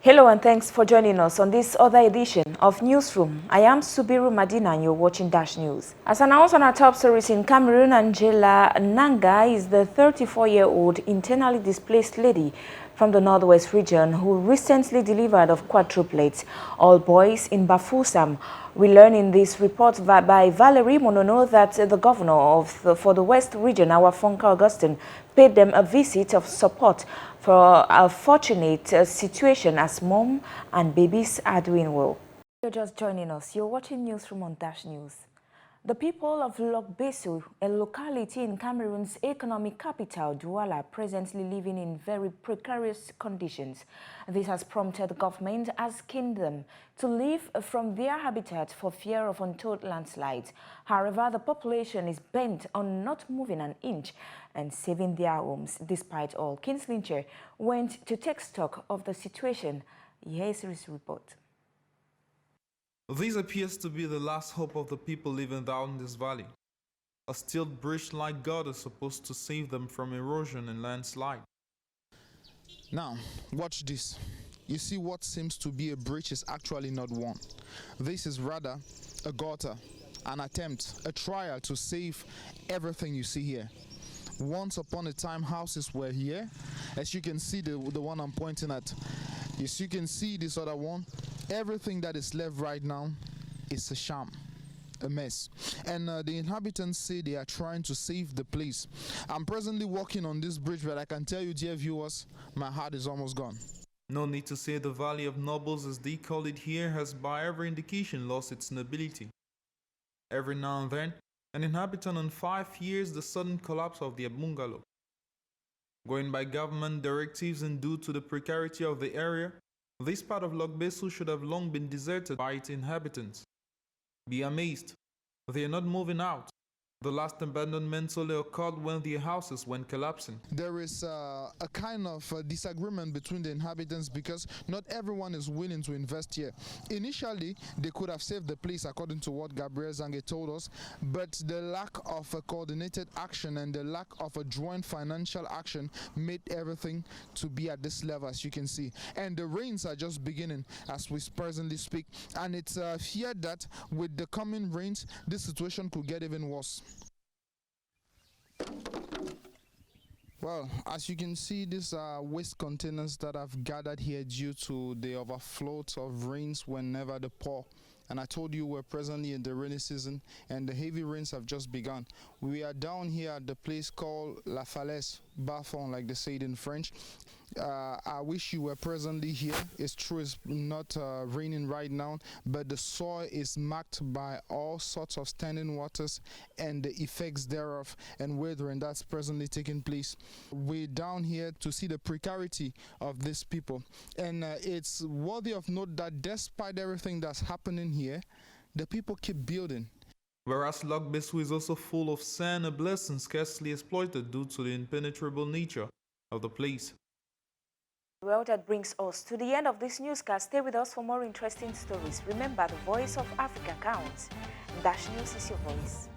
Hello and thanks for joining us on this other edition of Newsroom. I am Subiru Madina and you're watching Dash News. As announced on our top stories in Cameroon, Nche Nanga is the 34-year-old internally displaced lady from the northwest region who recently delivered of quadruplets, all boys in Bafoussam. We learn in this report by Valerie Monono that the governor for the West region, our Fonka Augustine, paid them a visit of support for a fortunate situation as mom and babies are doing well. You're just joining us. You're watching Newsroom on Dash News. The people of Logbessou, a locality in Cameroon's economic capital, Douala, presently living in very precarious conditions. This has prompted the government asking them to leave from their habitat for fear of untold landslides. However, the population is bent on not moving an inch and saving their homes. Despite all, Nche went to take stock of the situation. Here's his report. This appears to be the last hope of the people living down this valley. A steel bridge-like guard is supposed to save them from erosion and landslide. Now, watch this. You see what seems to be a bridge is actually not one. This is rather a gutter, an attempt, a trial to save everything you see here. Once upon a time, houses were here. As you can see, the one I'm pointing at. As you can see this other one, everything that is left right now is a sham, a mess. And the inhabitants say they are trying to save the place. I'm presently walking on this bridge, but I can tell you, dear viewers, my heart is almost gone. No need to say the Valley of Nobles, as they call it here, has by every indication lost its nobility. Every now and then, an inhabitant on 5 years the sudden collapse of their bungalow. Going by government directives and due to the precarity of the area, this part of Logbessou should have long been deserted by its inhabitants. Be amazed, they are not moving out. The last abandonment only occurred when their houses went collapsing. There is a kind of disagreement between the inhabitants because not everyone is willing to invest here. Initially, they could have saved the place according to what Gabriel Zange told us, but the lack of a coordinated action and the lack of a joint financial action made everything to be at this level, as you can see. And the rains are just beginning as we presently speak, and it's feared that with the coming rains, this situation could get even worse. Well, as you can see, these are waste containers that have gathered here due to the overflow of rains whenever they pour. And I told you we're presently in the rainy season and the heavy rains have just begun. We are down here at the place called La Falaise, Bas-Fond, like they say it in French. I wish you were presently here. It's true it's not raining right now, but the soil is marked by all sorts of standing waters and the effects thereof and weathering that's presently taking place. We're down here to see the precarity of these people, and it's worthy of note that despite everything that's happening here, the people keep building. Whereas Logbessou is also full of sand, a blessing scarcely exploited due to the impenetrable nature of the place. Well, that brings us to the end of this newscast. Stay with us for more interesting stories. Remember, the voice of Africa counts. Dash News is your voice.